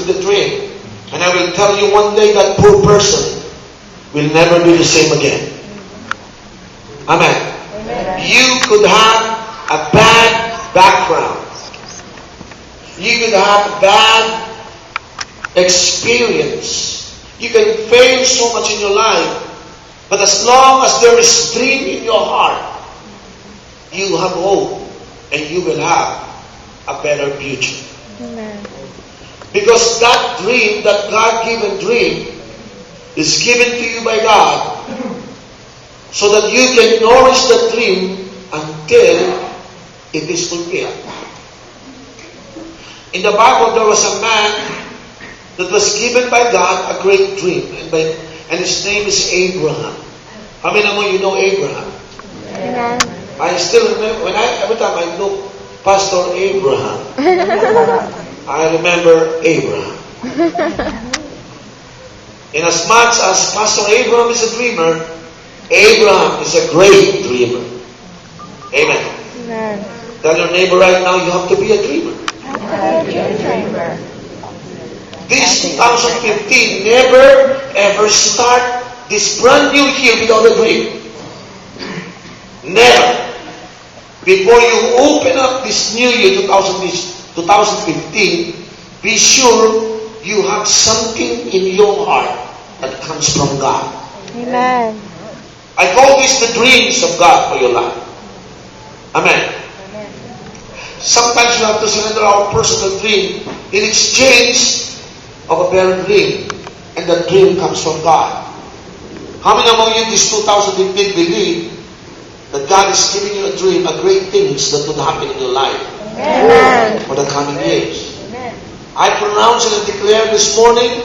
the dream. And I will tell you one day that poor person will never be the same again. Amen. Amen. You could have a bad background. You could have a bad experience. You can fail so much in your life. But as long as there is dream in your heart, you have hope and you will have a better future. Amen. Because that dream, that God-given dream, is given to you by God so that you can nourish the dream until it is fulfilled. In the Bible, there was a man that was given by God a great dream, and his name is Abraham. How many of you know Abraham? Amen. I still remember, every time I look Pastor Abraham, I remember Abraham. Inasmuch as Pastor Abraham is a dreamer, Abraham is a great dreamer. Amen. Amen. Tell your neighbor right now, you have to be a dreamer. This 2015, never ever start this brand new year without a dream. Never. Before you open up this new year, 2015, be sure you have something in your heart that comes from God. Amen. I call this the dreams of God for your life. Amen. Amen. Sometimes you have to surrender our personal dream in exchange of a better dream. And that dream comes from God. How many among you this 2015 believe that God is giving you a dream, a great things that would happen in your life Amen. for the coming years? Amen. I pronounce and declare this morning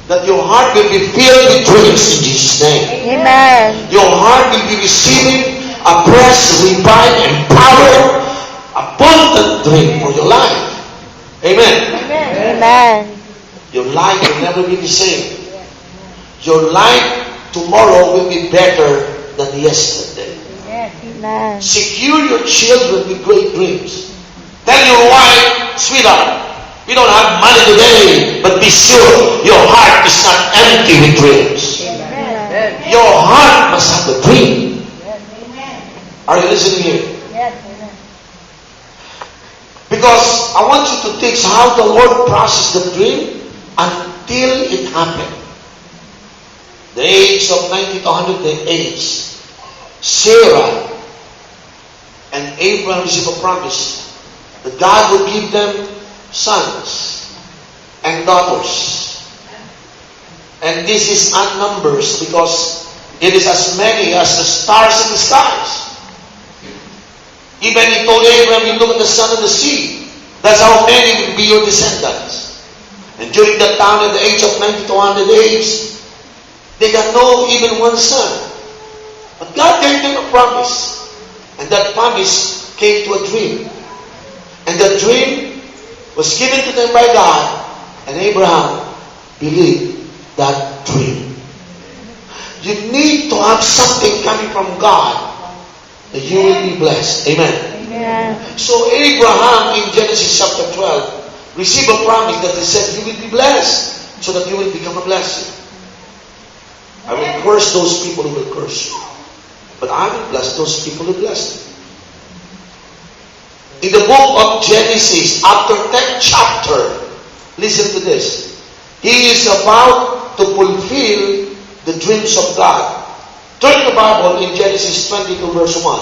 that your heart will be filled with dreams in Jesus' name. Amen. Your heart will be receiving a fresh, revived, empowered, abundant dream for your life. Amen. Amen. Your life will never be the same. Your life tomorrow will be better than yesterday. Amen. Secure your children with great dreams. Tell your wife, sweetheart, we don't have money today, but be sure your heart is not empty with dreams. Amen. Your heart must have a dream. Are you listening here? Yes. Because I want you to teach how the Lord processed the dream until it happened. The age of 90 to 100 age, Sarah and Abraham received a promise that God would give them sons and daughters. And this is unnumbered because it is as many as the stars in the skies. Even he told Abraham, you look at the sun and the sea. That's how many will be your descendants. And during that time, at the age of 90 to 100 age, they got no even one son. But God gave them a promise. And that promise came to a dream. And that dream was given to them by God. And Abraham believed that dream. You need to have something coming from God that you will be blessed. Amen. Amen. So Abraham in Genesis chapter 12 received a promise that he said, you will be blessed so that you will become a blessing. I will curse those people who will curse you. But I will bless those people who bless you. In the book of Genesis, after 10th chapter, listen to this. He is about to fulfill the dreams of God. Turn the Bible in Genesis 22 verse 1.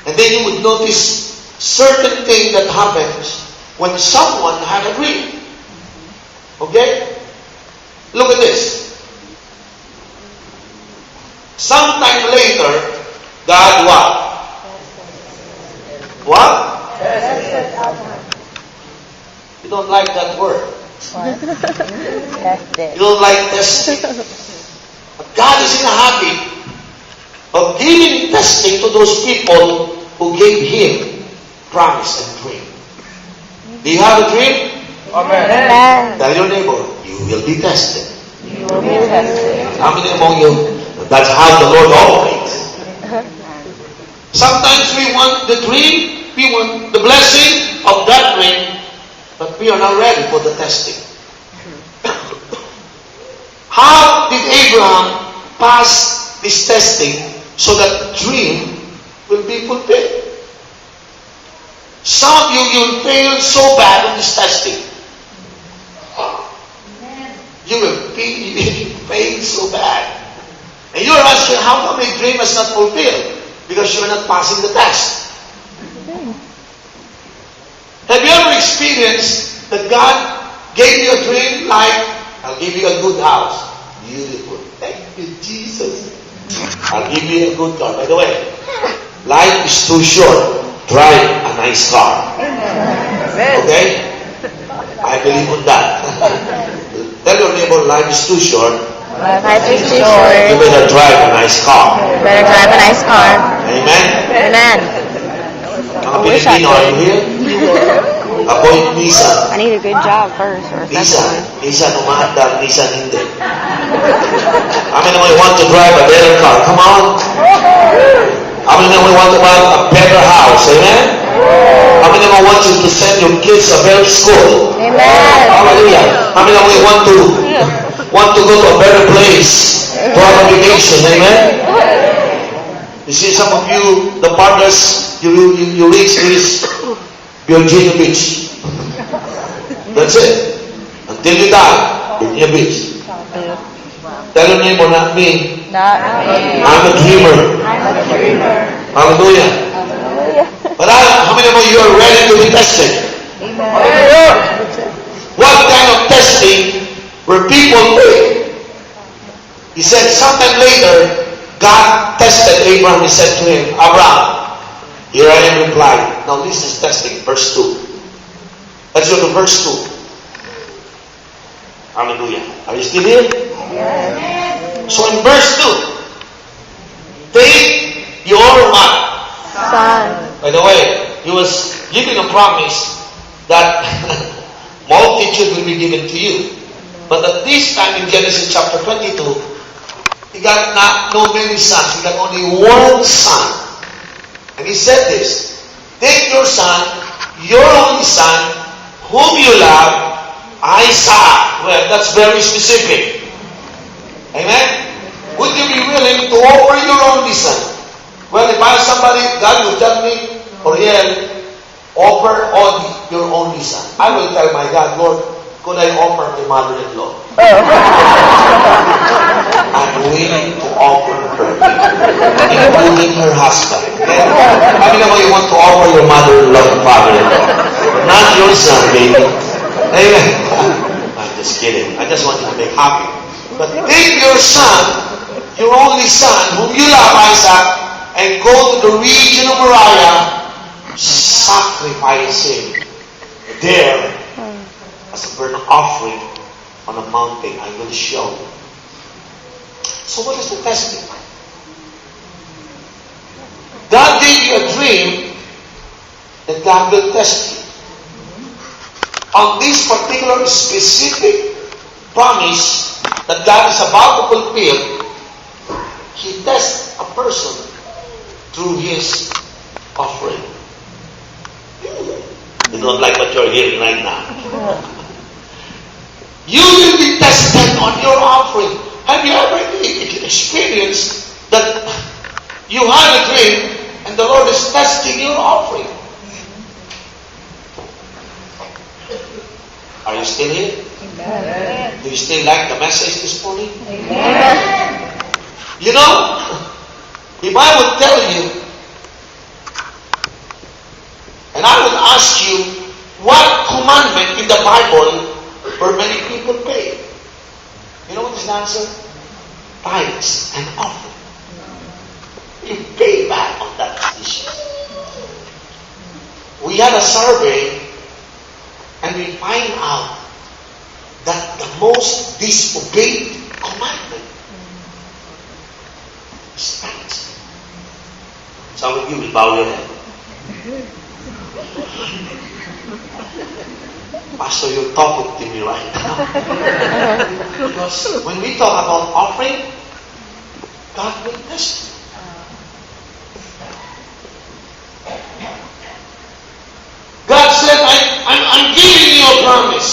And then you would notice certain thing that happens when someone had a dream. Okay? Look at this. Sometime later, God what? What? You don't like that word. You don't like testing. But God is in a habit of giving testing to those people who gave Him promise and dream. Do you have a dream? Amen. Tell your neighbor, you will be tested. You will be tested. How many among you? That's how the Lord operates. Sometimes we want the dream, we want the blessing of that dream, but we are not ready for the testing. How did Abraham pass this testing so that dream will be fulfilled? Some of you will fail so bad on this testing. You will fail so bad. And you are asking, how come my dream is not fulfilled? Because you are not passing the test. Have you ever experienced that God gave you a dream like, I'll give you a good house. Beautiful. Thank you, Jesus. I'll give you a good car. By the way, life is too short. Drive a nice car. Okay? I believe on that. Tell your neighbor, life is too short. Life is too short. You better drive a nice car. Better drive a nice car. Amen? Amen. Mga Pilipino, are you here? Avoid Nissan. I need a good job first. Or Nissan umaandar, Nissan hindi. How many of you want to drive a better car? Come on. How many of you want to buy a better house? Amen? How many of you want you to send your kids to a better school? Amen. Hallelujah. How many of you want to go to a better place to have a vacation? Amen? You see, some of you, the partners, you reach this Virginia Beach. That's it. Until you die, Virginia Beach. Tell your neighbor, not me. Not me. I'm a dreamer. I'm a dreamer. Hallelujah. But how many of you are ready to be tested? Amen. What kind of testing where people fail? He said, sometime later, God tested Abraham. He said to him, Abraham, here I am replied. Now this is testing, verse 2. Let's go to verse 2. Hallelujah. Are you still here? Yes. So in verse 2, take your what? Son. By the way, he was giving a promise that multitude will be given to you. But at this time in Genesis chapter 22, he got not no many sons. He got only one son. And he said this, take your son, your only son, whom you love, Isaac. Well, that's very specific. Amen? Would you be willing to offer your only son? Well, if I somebody, God will tell me, Oriel, offer Odi, your only son. I will tell my God, Lord, could I offer my mother-in-law? I'm willing to offer her, including her husband. Okay? How many of you want to offer your mother-in-law and father-in-law? Not your son, baby. Amen. I'm just kidding. I just want you to be happy. But take your son, your only son, whom you love, Isaac, and go to the region of Moriah, sacrifice him there as a burnt offering on a mountain. I will show you. So what is the testing? God gave you a dream that God will test you. On this particular specific promise that God is about to fulfill, He tests a person through His offering. You don't like what you're hearing right now. You will be tested on your offering. Have you ever experienced that you had a dream and the Lord is testing your offering? Are you still here? Amen. Do you still like the message this morning? Amen. You know, if I would tell you, and I would ask you, what commandment in the Bible where many people pay? You know what is the answer? Tithes and offering. You pay back on that decision. We had a survey and we find out that the most disobeyed commandment is tithes. Some of you will bow your head. Pastor, you're talking to me right now. Because when we talk about offering, God will test you. God said, I'm giving you a promise.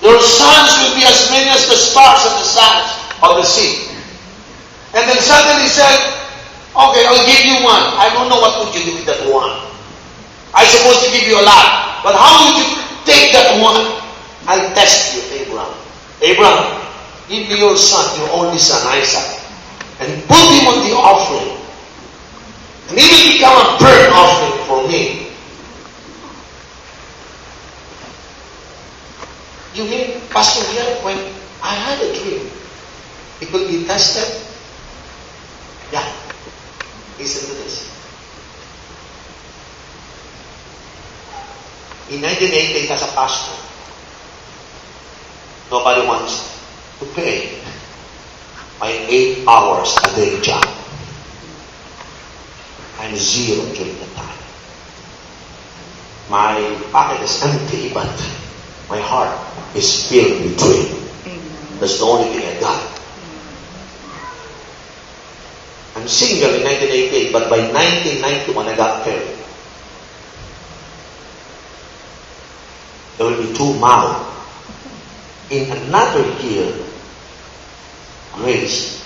Your sons will be as many as the stars and the sands of the sea. And then suddenly he said, okay, I'll give you one. I don't know what would you do with that one. I'm supposed to give you a lot. But how would you take that one? I'll test you, Abraham. Abraham, give me your son, your only son, Isaac. And put him on the offering. And he will become a burnt offering for me. You mean, Pastor, here, when I had a dream, it will be tested? Yeah. Listen to this. In 1988, as a pastor, nobody wants to pay my 8 hours a day job. I'm zero during that time. My pocket is empty, but my heart is filled with dream. That's the only thing I got. I'm single in 1988, but by 1991 I got married. There will be 2 mouths. In another year, grace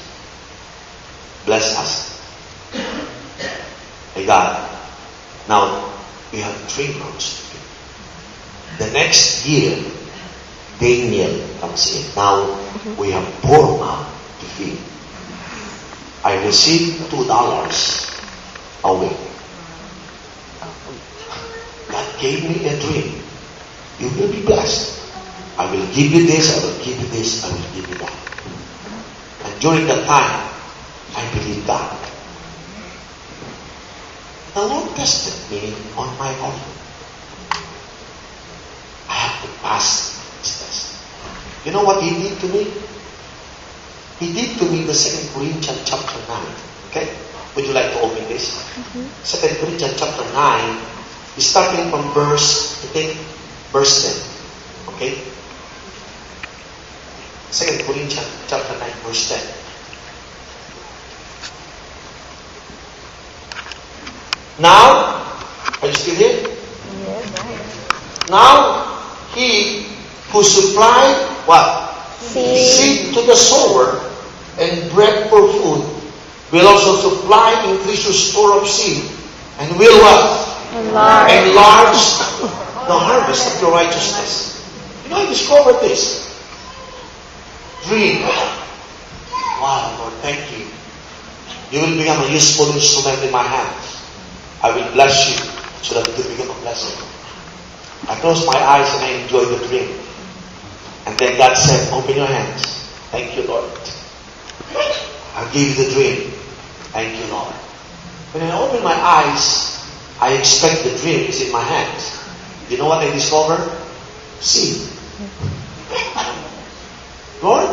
bless us. By God. Now, we have 3 months. The next year, Daniel comes in. Now, we have 4 mouths to feed. I received $2 a week. God gave me a dream. You will be blessed. I will give you this, I will give you this, I will give you that. And during that time, I believed God. The Lord tested me on my offering. I have to pass this test. You know what He did to me? He did to me the 2 Corinthians chapter 9. Okay? Would you like to open this? 2 Corinthians chapter 9 is starting from verse 10. Okay? 2 Corinthians chapter 9 verse 10. Now, are you still here? Yes. Now, He who supplied what? Seed to the sower and bread for food will also supply, increase your store of seed, and will what? Enlarge the harvest of your righteousness. You know, I discovered this. Dream. Wow, Lord, thank you. You will become a useful instrument in my hands. I will bless you so that you become a blessing. I close my eyes and I enjoy the dream. And then God said, open your hands. Thank you, Lord. I'll give you the dream. Thank you, Lord. When I open my eyes, I expect the dream is in my hands. You know what I discovered? Seed. Lord,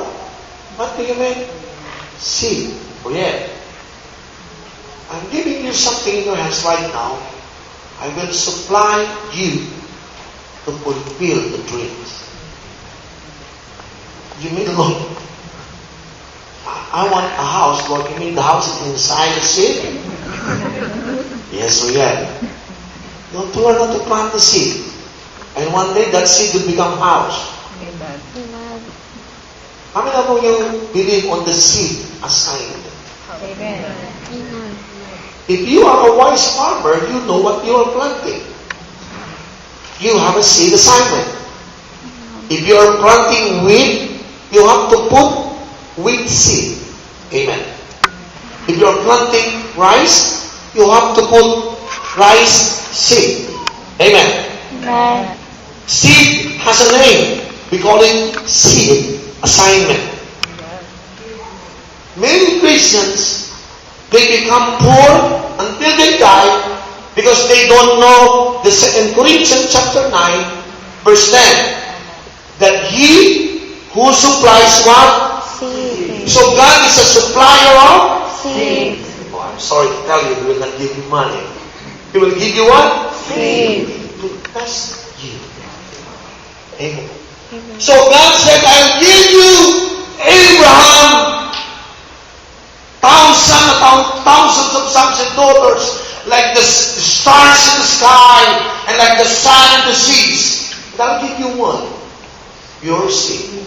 what do you mean? Seed. Oh yeah. I'm giving you something in your hands right now. I will supply you to fulfill the dreams. You mean, Lord, I want a house, Lord. You mean the house is inside the seed? Yes, we have. Don't learn how to plant the seed. And one day that seed will become house. Amen. How many of you believe on the seed assignment? Amen. If you are a wise farmer, you know what you are planting. You have a seed assignment. If you are planting wheat, you have to put wheat seed. Amen. If you are planting rice, you have to put rice seed. Amen. Amen. Seed has a name. We call it seed assignment. Many Christians, they become poor until they die because they don't know the 2 Corinthians chapter 9 verse 10 that He who supplies what? Seed. So God is a supplier of Seed. Oh, I'm sorry to tell you, He will not give you money. He will give you what? Seed. To test you. Amen. So God said, I'll give you Abraham thousands of sons and daughters, like the stars in the sky and like the sand in the seas. But I'll give you one, your seed.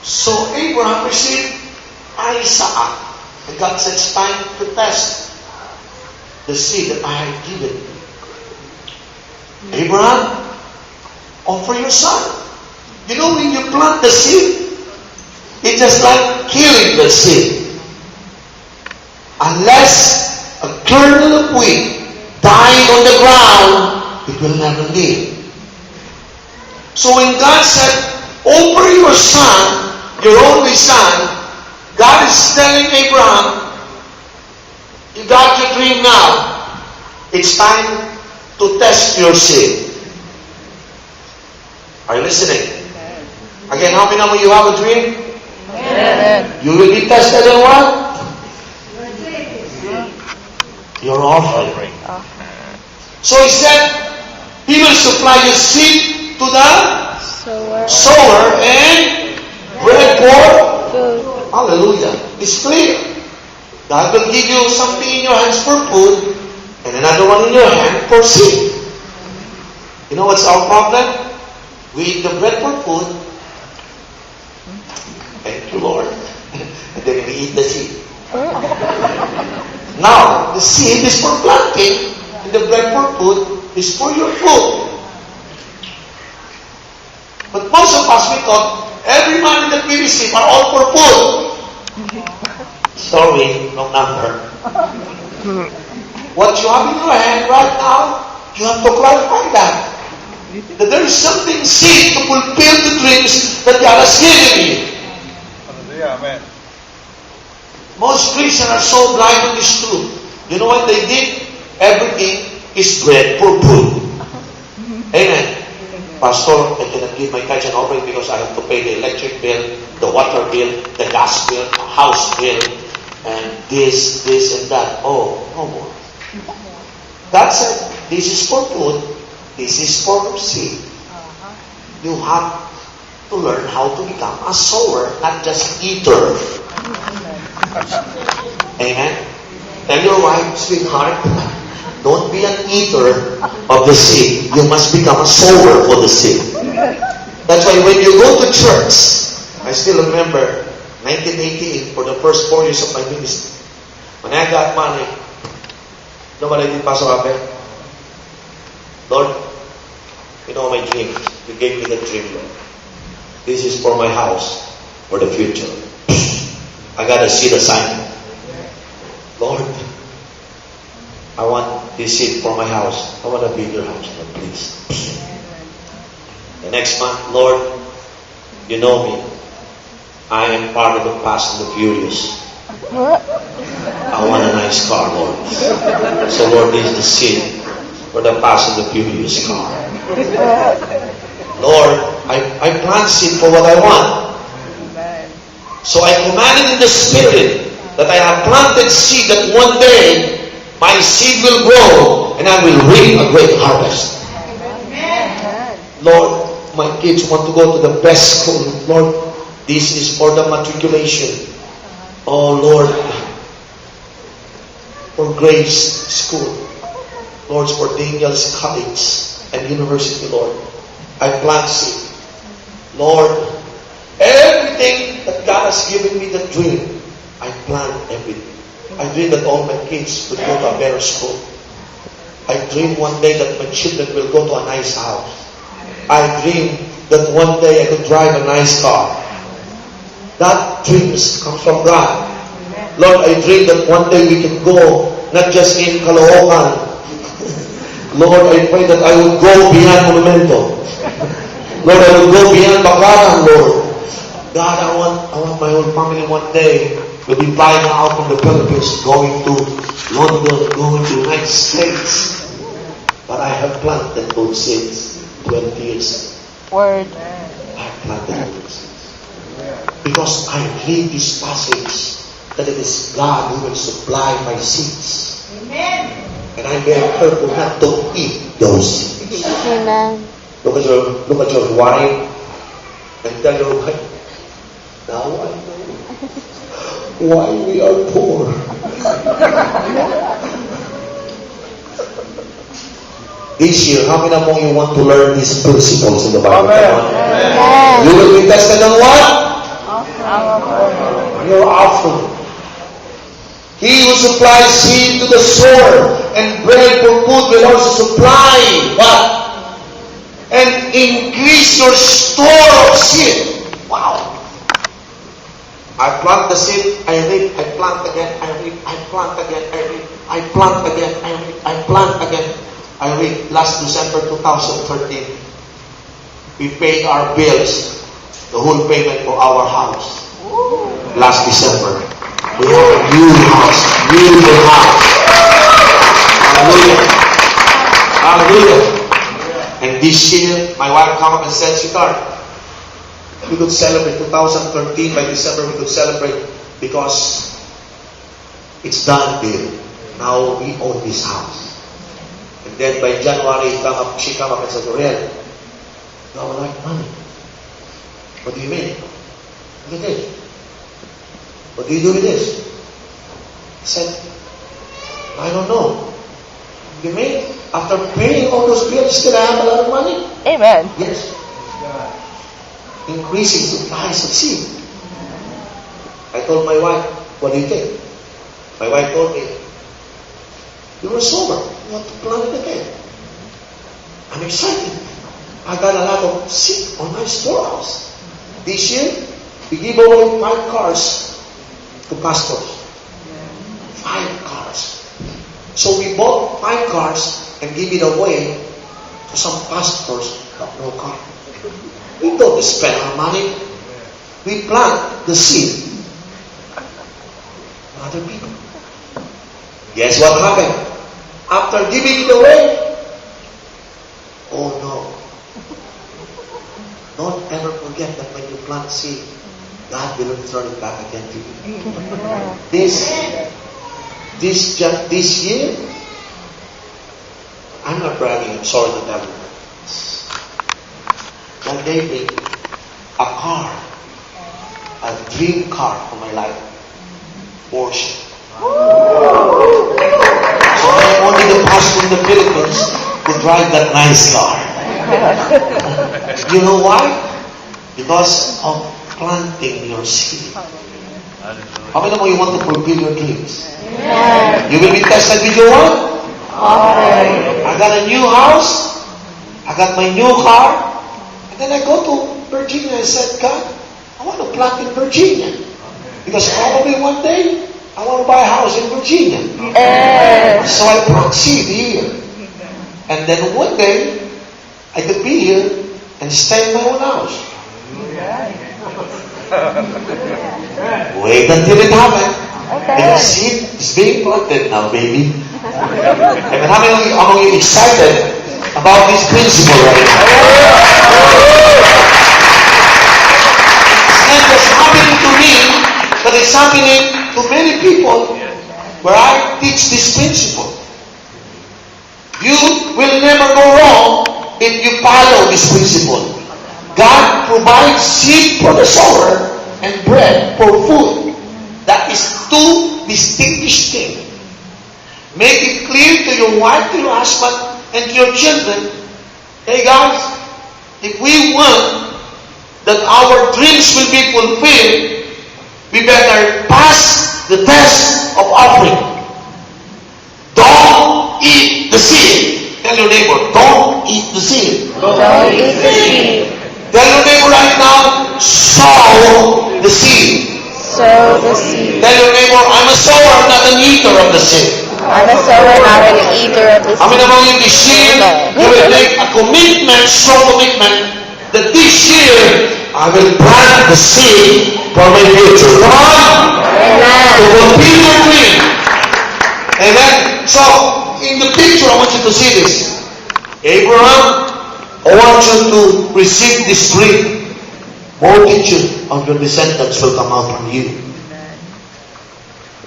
So Abraham received Isaac. And God said, it's time to test the seed that I have given. Abraham, offer your son. You know, when you plant the seed, it's just like killing the seed. Unless a kernel of wheat died on the ground, it will never live. So when God said, offer your son, your only son, God is telling Abraham, you got your dream now. It's time to test your seed. Are you listening? Again, how many of you have a dream? Amen. You will be tested in what? Your offering. So he said, he will supply his seed to the sower and bread for Food. hallelujah. It's clear. God will give you something in your hands for food and another one in your hand for seed. You know what's our problem? We eat the bread for food. Thank you, Lord. And then we eat the seed. Now, the seed is for planting and the bread for food is for your food. But most of us, we thought, every money that we receive are all for food. Sorry, no number. What you have in your hand right now, you have to clarify that. That there is something seed to fulfill the dreams that God has given you. Hallelujah, amen. Most Christians are so blind on this truth. You know what they did? Everything is bread for food. Amen. Pastor, I cannot give my tithes and offering because I have to pay the electric bill, the water bill, the gas bill, the house bill, and this, and that. Oh, no more. God said, this is for food, this is for seed. You have to learn how to become a sower, not just eater. Amen. Tell your wife, sweetheart, don't be an eater of the seed. You must become a sower for the seed. That's why when you go to church, I still remember 1988, for the first 4 years of my ministry, when I got money, you know what I did, Pastor Abel? Lord, you know my dream. You gave me the dream. This is for my house, for the future. I gotta see the sign. Lord, I want this seed for my house. I want a bigger house, Lord, please. The next month, Lord, you know me. I am part of the Fast and the Furious. I want a nice car, Lord. So, Lord, this is the seed for the Fast and the Furious car. Lord, I plant seed for what I want. So I commanded in the Spirit that I have planted seed that one day my seed will grow and I will reap a great harvest. Lord, my kids want to go to the best school. Lord, this is for the matriculation. Oh Lord, for Grace School. Lord, for Daniel's College and University, Lord. I plant seed. Lord, everything that God has given me the dream, I plant everything. I dream that all my kids will go to a better school. I dream one day that my children will go to a nice house. I dream that one day I could drive a nice car. That dreams comes from God. Lord, I dream that one day we can go, not just in Caloocan. Lord, I pray that I will go beyond Monumento. Lord, I will go beyond Ballano, Lord. God, I want my whole family one day will be flying out from the Philippines, going to London, going to the United States. But I have planted those seeds 20 years. Word. I have planted those seeds. Because I read this passage that it is God who will supply my seeds. Amen. And I'm very careful not to eat those seeds. Amen. Look at your wife and tell your wife, now I know why we are poor. This year, how many of you want to learn these principles in the Bible? Amen. Amen. You will be tested on what? You're awful. He who supplies seed to the sower and bread for food will also supply what? And increase your store of seed. Wow. I plant the seed, I reap, I plant again, I reap, I plant again, I reap, I plant again, I reap, I plant again, I reap. Last December 2013, we paid our bills, the whole payment for our house. Last December. We have a new house, beautiful house. Hallelujah. Hallelujah. And this year, my wife came up and said, "Sweetheart, we could celebrate 2013 by December. We could celebrate because it's done, deal. Now we own this house." And then by January, she came up and said, "Oriel, you have a lot of money. What do you mean?" Look at this. "What do you do with this?" I said, "I don't know." You mean after paying all those bills, still I have a lot of money? Amen. Yes. Increasing supplies of seed. I told my wife, "What do you think?" My wife told me, "You're a sower. You have to plant it again." I'm excited. I got a lot of seed on my storehouse. This year, we give away 5 cars to pastors. 5 cars. So we bought 5 cars and give it away to some pastors who have no car. We don't spend our money. We plant the seed for other people. Guess what happened? After giving it away, oh no. Don't ever forget that when you plant seed, God will return it back again to you. This year, I'm not bragging, I'm sorry to tell you. God gave me a car, a dream car for my life. Porsche. So I'm only the pastor in the Philippines who drive that nice car. You know why? Because of planting your seed. How many more you want to fulfill your dreams? Amen. You will be tested with your what? Amen. I got a new house. I got my new car. And then I go to Virginia and said, "God, I want to plant in Virginia. Because probably one day, I want to buy a house in Virginia." Yes. So I plant seed here. And then one day, I could be here and stay in my own house. Wait until it happens. And the seed is being planted now, baby. And how many of you excited about this principle right now? It's not just happening to me, but it's happening to many people where I teach this principle. You will never go wrong if you follow this principle. God provides seed for the sower and bread for food. That is 2 distinguished things. Make it clear to your wife, to your husband, and to your children. Hey guys, if we want that our dreams will be fulfilled, we better pass the test of offering. Don't eat the seed. Tell your neighbor, don't eat the seed. Don't eat the seed. Tell your neighbor right now, sow the seed. Sow the seed. Tell your neighbor, I'm a sower, not an eater of the seed. I'm a sower, not an eater of the I mean, seed. among you this year, you will make a commitment, strong commitment, that this year, I will plant the seed for my future. Come on! Amen. To fulfill your dream. Amen. So, in the picture, I want you to see this. Abraham, I want you to receive this dream. Multitude of your descendants will come out from you.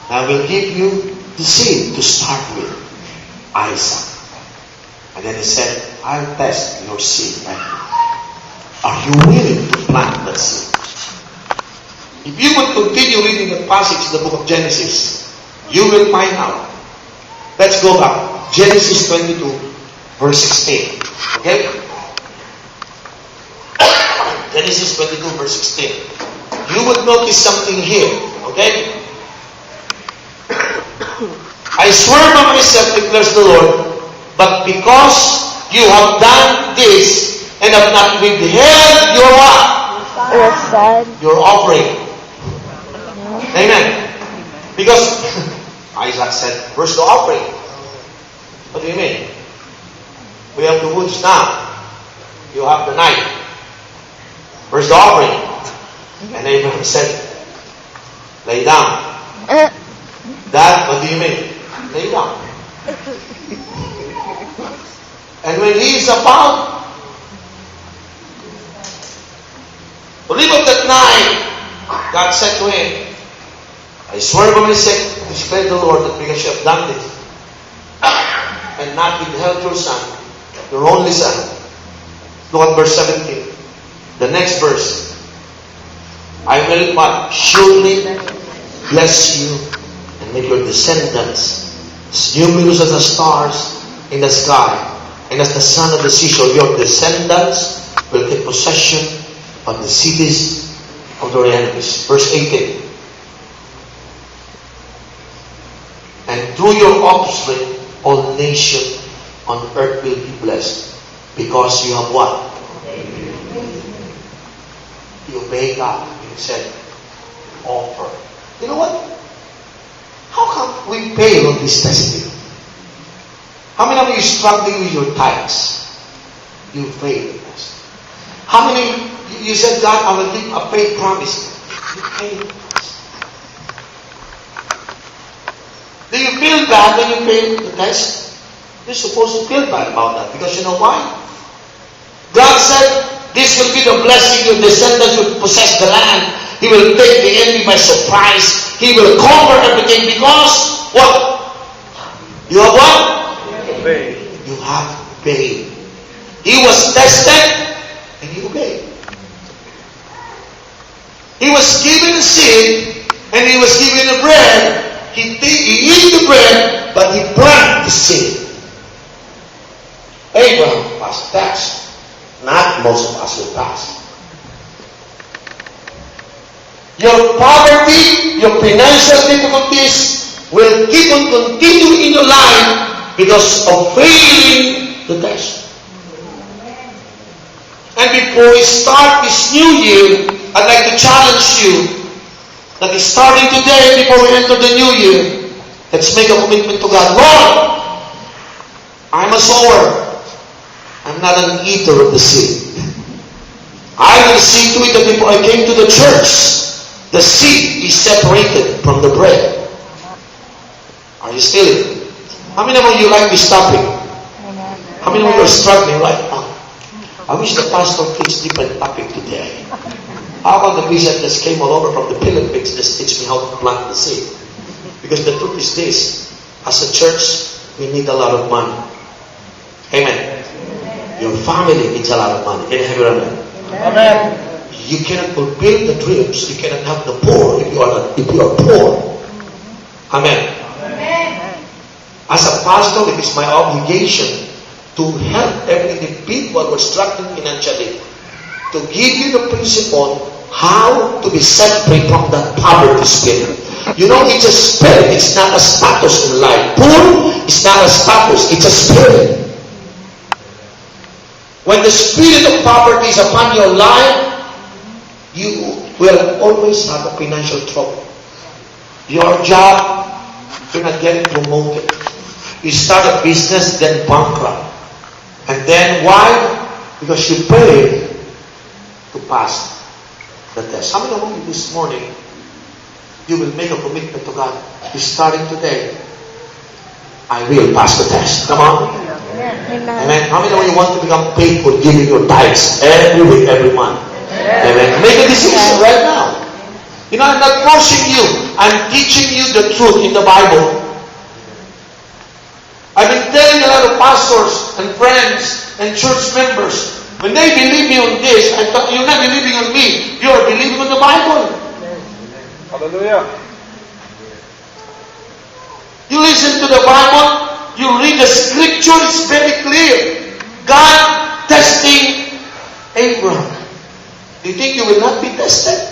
I will give you the seed to start with, Isaac. And then he said, I'll test your seed right now. Are you willing to plant that seed? If you would continue reading the passage in the book of Genesis, you will find out. Let's go back. Genesis 22, verse 16. Okay? Genesis 22, verse 16. you would notice something here. Okay? I swear by myself, declares the Lord, but because you have done this and have not withheld your what? Your son. Your offering. Amen. Because Isaac said, where's the offering? What do you mean? We have the woods now. You have the knife. Where's the offering? And Abraham said, lay down. Dad, what do you mean? Lay down. And when he is about to leave up that night, God said to him, I swear by myself, declared the Lord, that because you have done this and not withheld your son, your only son. Look at verse 17. The next verse. I will what? Surely bless you and make your descendants as numerous as the stars in the sky and as the sun of the seashore. Your descendants will take possession of the cities of their enemies. Verse 18. And through your offspring, all nations on earth will be blessed. Because you have what? You obey God. You said, offer. You know what? How come we fail on this testing? How many of you struggling with your tithes? You failed. How many, you said, God, I will give a faith promise. You failed. Do you feel bad when you fail the test? You're supposed to feel bad about that. Because you know why? God said, this will be the blessing. Your descendants will possess the land. He will take the enemy by surprise. He will conquer everything because, what? You have what? Obey. You have faith. He was tested and he obeyed. He was given seed and he was given the bread. He ate the bread, but he planted the seed. Abraham passed the test. Not most of us will pass. Your poverty, your financial difficulties will keep on continuing in your life because of failing the test. And before we start this new year, I'd like to challenge you that is starting today before we enter the new year. Let's make a commitment to God. Lord, I'm a sower. I'm not an eater of the seed. I will see to it that before I came to the church, the seed is separated from the bread. Are you still in? How many of you like this topic? How many of you are struggling right now? I wish the pastor teach different topic today. How about the bishop just came all over from the Philippines just teach me how to plant the seed? Because the truth is this, as a church, we need a lot of money. Amen. Your family needs a lot of money. Can you have your amen? Amen. You cannot fulfill the dreams. You cannot have the poor if you are poor. Amen. Amen. As a pastor, it is my obligation to help every individual who is struggling financially, to give you the principle how to be set free from that poverty spirit. You know, it's a spirit. It's not a status in life. Poor is not a status. It's a spirit. When the spirit of poverty is upon your life, you will always have a financial trouble. Your job, you're not getting promoted. You start a business, then bankrupt. And then why? Because you failed to pass the test. How many of you this morning, you will make a commitment to God? Starting today, I will pass the test. Come on. Amen. Amen. How many of you want to become faithful giving your tithes every week, every month? Amen. Make a decision right now. You know, I'm not forcing you. I'm teaching you the truth in the Bible. I've been telling a lot of pastors and friends and church members, when they believe me on this, I thought, you're not believing on me. You're believing on the Bible. Hallelujah. You listen to the Bible, you read the scripture, it's very clear. God testing Abraham. Do you think you will not be tested?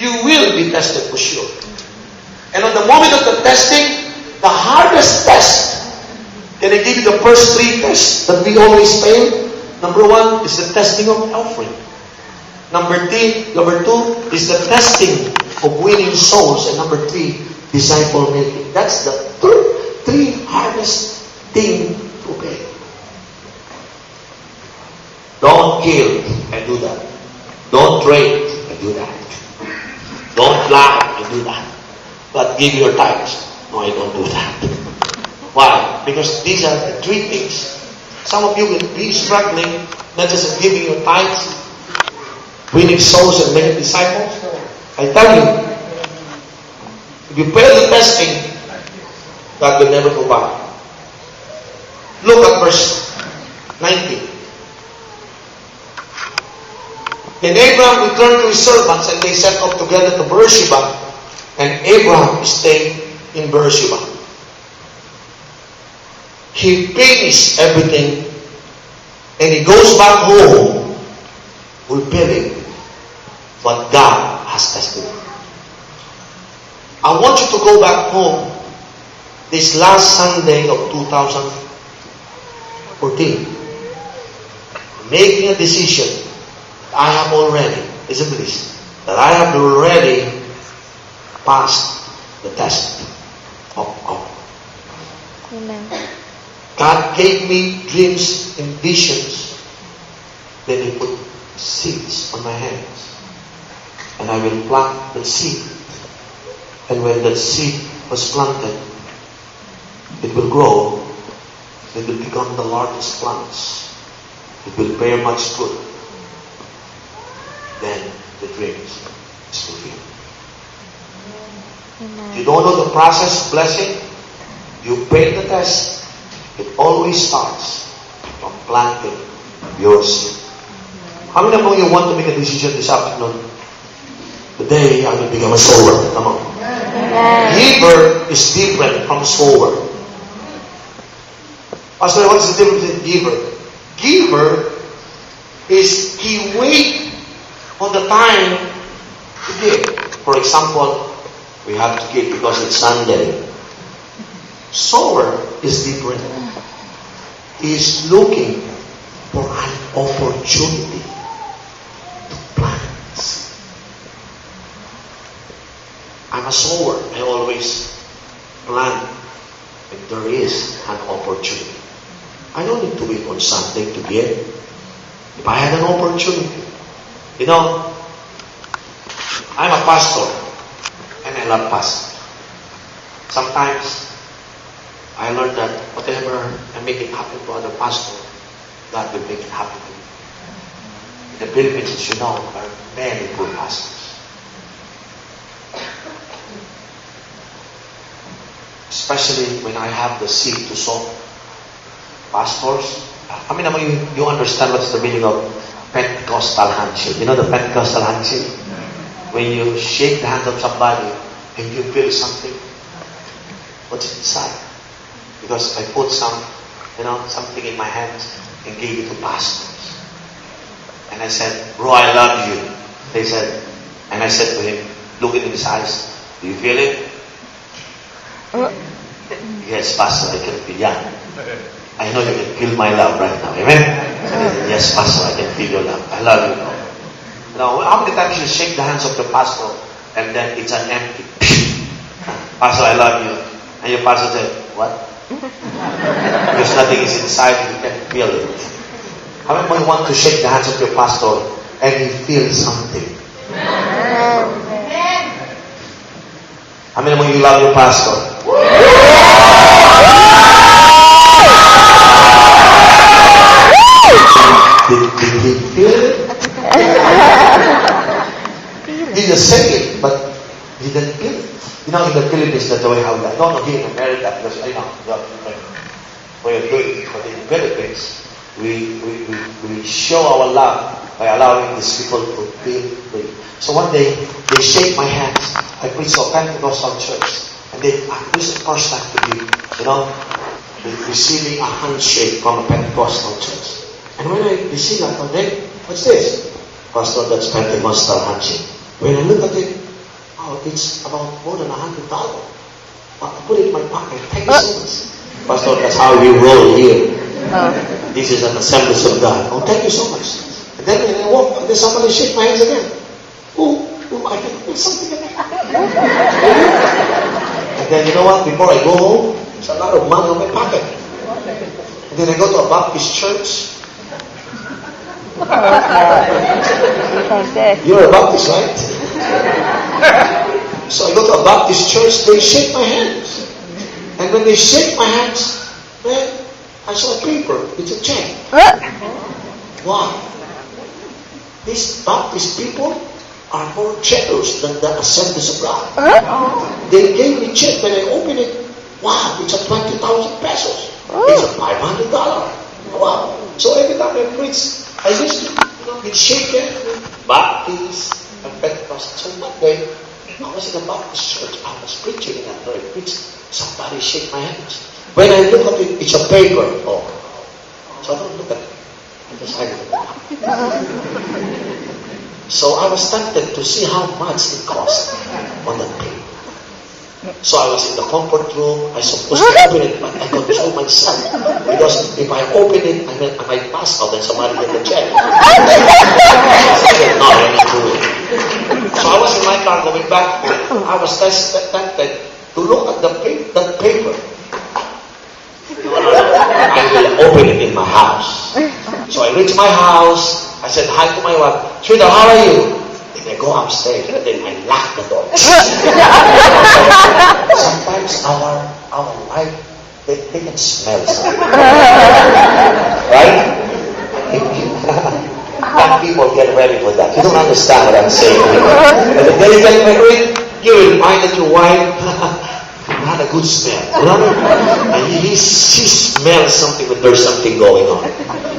You will be tested for sure. And on the moment of the testing, the hardest test, can I give you the first 3 tests that we always fail? Number 1 is the testing of offering. Number 2 is the testing of winning souls. And number 3, disciple making. That's the 3 hardest thing to obey. Don't kill and do that. Don't drink and do that. Don't lie and do that. But give your tithes. No, I don't do that. Why? Because these are the 3 things. Some of you will be struggling, not just giving your tithes, winning souls and making disciples. I tell you, if you fail the testing, God will never provide. Look at verse 19. Then Abraham returned to his servants, and they set off together to Beersheba, and Abraham stayed in Beersheba. He finished everything, and he goes back home with believing what God has tested him. I want you to go back home this last Sunday of 2014, making a decision. I have already, isn't this? That I have already passed the test of God. Amen. God gave me dreams and visions. Then He put seeds on my hands. And I will plant the seed. And when that seed was planted, it will grow. It will become the largest plants. It will bear much fruit. Then the dreams is fulfilled. You don't know the process of blessing? You fail the test. It always starts from planting your seed. How many of you want to make a decision this afternoon? Today I will become a sower. Come on. Giver is different from sower. Pastor, what is the difference in giver? Giver is he waits for the time to give. For example, we have to give because it's Sunday. Sower is different. He is looking for an opportunity to plant. I'm a sower. I always plant when there is an opportunity. I don't need to wait on Sunday to give. If I had an opportunity, you know, I'm a pastor and I love pastor. Sometimes I learned that whatever I make it happen to other pastors, God will make it happen to me. In the Philippines, as you know, are many poor pastors. Especially when I have the seed to sow. Pastors, I mean, you understand what's the meaning of Pentecostal handshake. You know the Pentecostal handshake? When you shake the hand of somebody and you feel something, what's inside? Because I put something in my hands and gave it to pastors. And I said, bro, I love you. They said, and I said to him, looking in his eyes, do you feel it? Yes, pastor, I can feel it. I know you can feel my love right now. Amen? Yes, pastor, I can feel your love. I love you. Now, how many times you shake the hands of the pastor and then it's an empty? Pastor, I love you. And your pastor said, what? Because nothing is inside, you can feel it. How many of you want to shake the hands of your pastor and you feel something? How many of you love your pastor? Did he feel it? He just said it, but he didn't feel it. You know, in the Philippines, that's the way how that. No, here in America, because I know we are doing it. But in the Philippines, we show our love by allowing these people to feel free. So one day, they shake my hands. I preached to a Pentecostal church. And this is the first time to be, receiving a handshake from a Pentecostal church. And when I receive that, I thought, hey, what's this? Pastor, that's Pentecostal handshake. When I look at it, Oh, it's about more than $100. I put it in my pocket. Thank you so much. Pastor, that's how we roll here. This is an Assemblies of God. Oh, thank you so much. And then when I walk, and then somebody shake my hands again. Oh, I can feel something again. And then you know what? Before I go home, there's a lot of money on my pocket. And then I go to a Baptist church. You're a Baptist, right? So I go to a Baptist church, they shake my hands. And when they shake my hands, man, I saw a paper. It's a check. Wow. These Baptist people are more generous than the Assemblies of God. They gave me a check. When I open it, wow, it's a 20,000 pesos. It's a $500. Wow. So every time I preach, I used to be shaken with Baptist and Pentecostal. So one day, I was in a Baptist church. I was preaching, and after I preached, somebody shake my hands. When I look at it, it's a paper. Oh. So I don't look at it. I just hide it. So I was tempted to see how much it cost on that paper. So I was in the comfort room. I supposed to open it, but I control myself. Because if I open it, I might pass out and somebody get the check. I said, no, I need to do it. So I was in my car going back. I was tempted to look at the paper. I will open it in my house. So I reached my house. I said hi to my wife. Sweetheart, how are you? Then I go upstairs and then I lock the door. Sometimes our wife, they can smell something. Right? Young people get ready for that. You don't understand what I'm saying. And then you get married, you will find that your wife had a good smell. And she smells something, but there's something going on.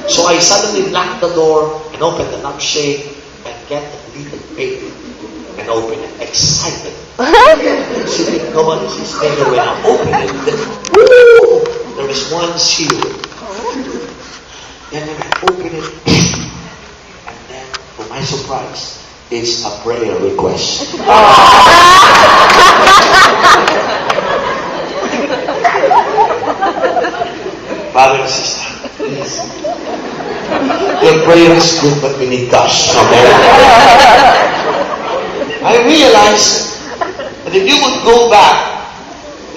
So I suddenly lock the door and open the lampshade and get the little paper and open it, excited. She didn't know what is there. When I open it, there is one seal. And then I open it, and then, to my surprise, it's a prayer request. Brother and sister, please. Your prayer is good, but we need cash. Okay? I realized that if you would go back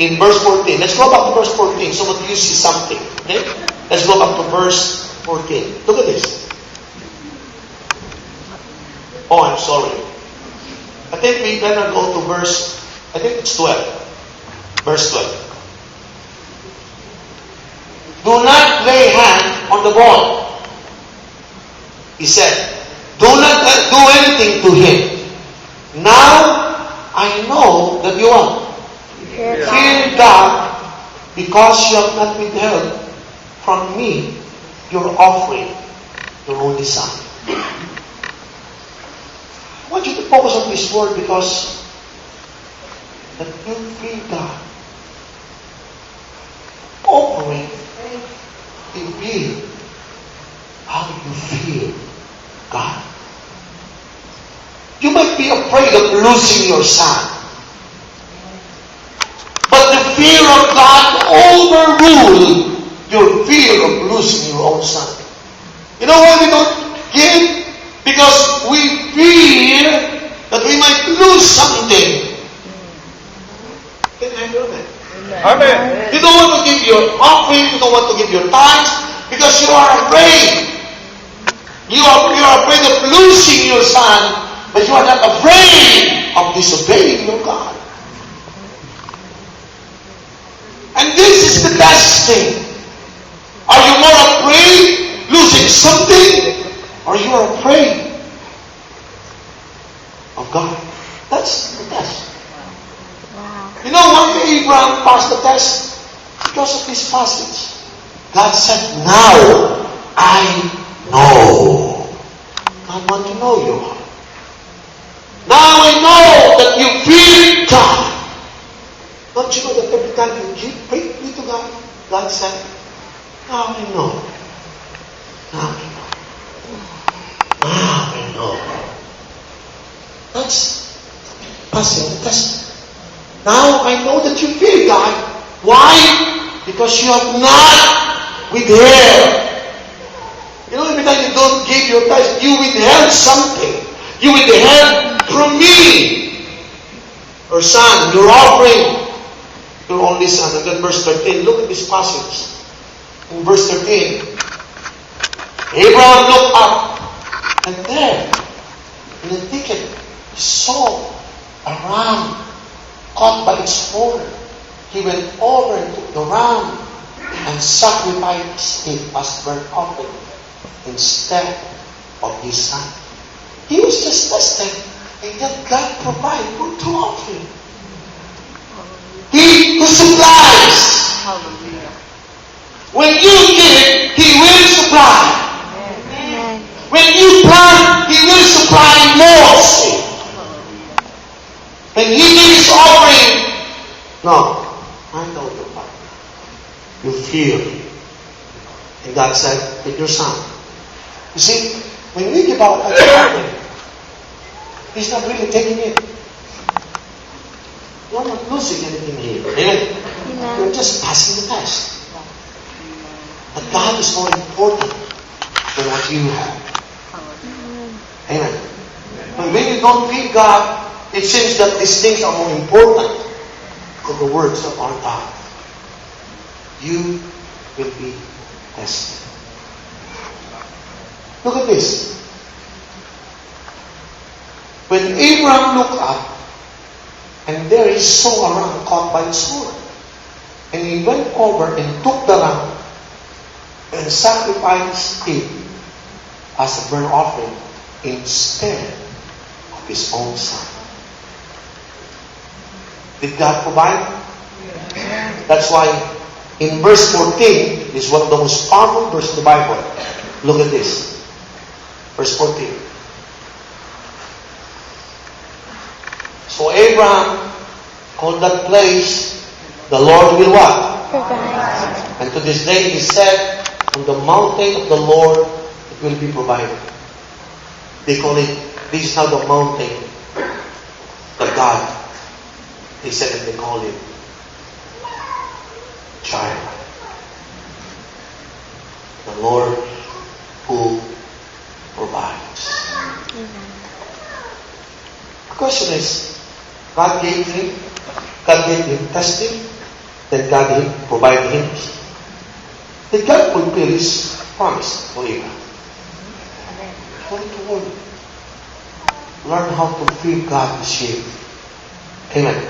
in verse 14, let's go back to verse 14 so that you see something. Okay? Let's go back to verse 14. Look at this. Oh, I'm sorry. I think we better go to verse, I think it's 12. Verse 12. Do not lay hand on the boy. He said, do not do anything to him. Now I know that you are. Fear God, because you have not withheld from me your offering, your only son. I want you to focus on this word because that you fear God. Offering reveal how you feel God. You might be afraid of losing your son, but the fear of God overruled your fear of losing your own son. You know why we don't give? Because we fear that we might lose something. Can I hear that? Amen. You don't want to give your offering, you don't want to give your tithes, because you are afraid. You are afraid of losing your son, but you are not afraid of disobeying your God. And this is the testing. Are you more afraid losing something, or you are afraid of God? That's the test. You know why Abraham passed the test? Because of this passage. God said, now I know. God wants to know your heart. Now I know that you fear God. Don't you know that every time you give faithfully to God, God said, now I know. Now I know. Now I know. That's passing the test. Now I know that you fear God. Why? Because you have not withheld. You know, every time you don't give your tithe, you withheld something. You withheld from me. Or son, your offering, your only son. And then verse 13, look at this passage. In verse 13, Abraham looked up, and there, in the thicket, he saw a ram caught by its horn. He went over and took the ram and sacrificed it as burnt offering instead of his son. He was just tested, and yet God provided for true offering. He who supplies. Hallelujah. When you give, He will supply. Amen. When you plant, He will supply more seed. When He gives offering, no, I know your heart. You feel. And God said, "Take your son." You see, when we give out an offering, He's not really taking it. You're not losing anything here. Amen? Amen. You're just passing the test. But God is more important than what you have. Amen. But when you don't feed God, it seems that these things are more important than the words of our God. You will be tested. Look at this. When Abraham looked up, and there he saw a ram caught by its horn, and he went over and took the ram and sacrificed it as a burnt offering instead of his own son. Did God provide? That's why in verse 14 is one of the most powerful verses in the Bible. Look at this. Verse 14. So Abraham called that place, the Lord will what? Provide. And to this day he said, on the mountain of the Lord it will be provided. They call it, this is now the mountain of God. They said that they call it Jireh. The Lord who provides. Amen. The question is, God gave him testing, then God provided him. Did God fulfill His promise for Abraham? Don't worry. Learn how to fear God this year. Amen.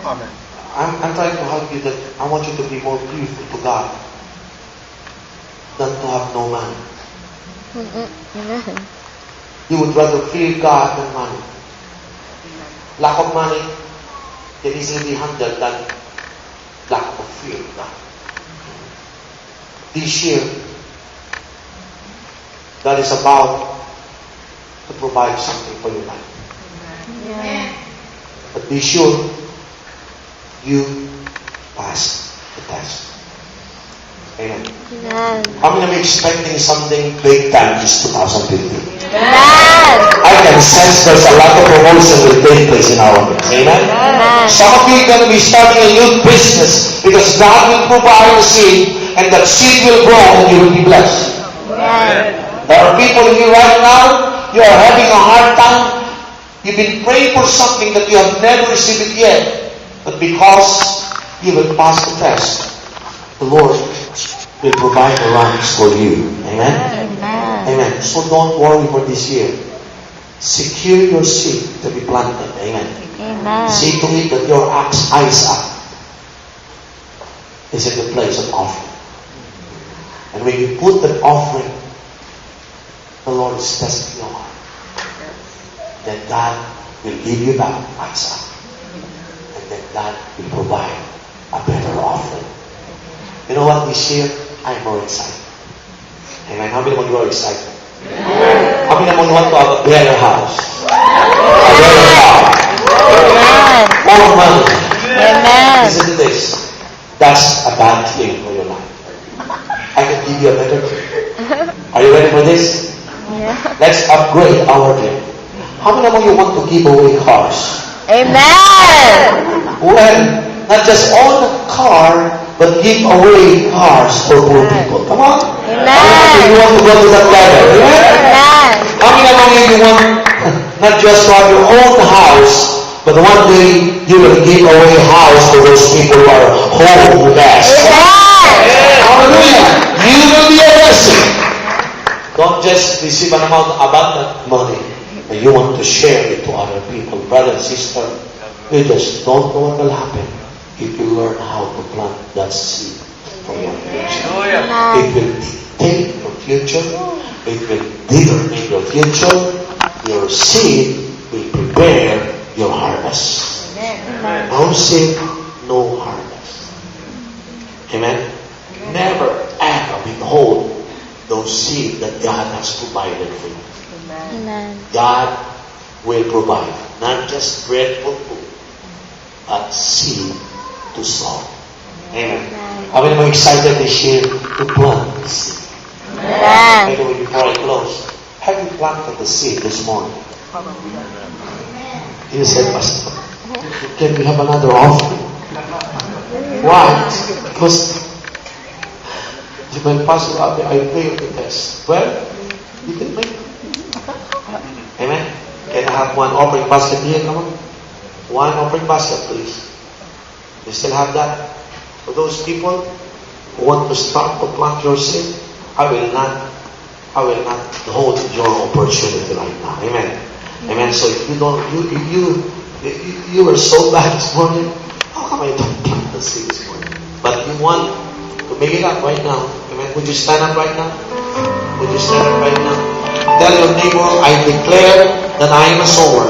Amen. I'm trying to help you that I want you to be more fearful to God than to have no money. Amen. You would rather fear God than money. Lack of money can easily be handled than lack of fear of God. This year, God is about to provide something for your life. Amen. But be sure you pass the test. Amen. Amen. How many are expecting something big time this 2015? Amen. I can sense there's a lot of promotion will take place in our midst. Amen? Amen. Some of you are going to be starting a new business because God will provide the seed and that seed will grow and you will be blessed. Amen. There are people here right now, you are having a hard time. You've been praying for something that you have never received it yet. But because you will pass the test, the Lord will provide the rams for you. Amen? Amen. Amen. So don't worry for this year. Secure your seed to be planted. Amen. Amen. See to it that your eyes up is in the place of offering. And when you put that offering, the Lord is testing your heart. Then God will give you that eyes up. And then God will provide a better offering. You know what? This year, I'm more excited. Amen. How many of you are excited? How many of you want to have a better house? A better car? Amen. More money? Amen. Listen to this. That's a bad thing for your life. I can give you a better dream. Are you ready for this? Yeah. Let's upgrade our dream. How many of you want to give away cars? Amen. Well, not just own a car, but give away cars for poor people. Come on. Amen. You want to go to that level. Amen? Amen. How many of you want not just to have your own house, but one day you will give away a house for those people who are homeless. Hallelujah. You will be a blessing. Don't just receive an amount of abundant money, but you want to share it to other people. Brother and sister, you just don't know what will happen if you learn how to plant that seed from your future. It will dictate your future. It will determine your future. Your seed will prepare your harvest. Amen. No seed, no harvest. Amen? Never ever withhold those seed that God has provided for you. Amen. God will provide not just bread for food, but seed to sow. Amen. How many are excited this year to plant the seed? Amen. By the way, before I close, have you planted the seed this morning? You said, Pastor, can we have another offering? Why? Because when Pastor Abby, I failed the test. Well, you can make it. Amen. Can I have one offering basket here? Come on. One offering basket, please. You still have that? For those people who want to start to plant your seed, I will not hold your opportunity right now. Amen. Amen. So if you don't, you were so bad this morning, how come I don't plant the seed this morning? But you want to make it up right now. Amen. Would you stand up right now? Would you stand up right now? Tell your neighbor, I declare that I am a sower.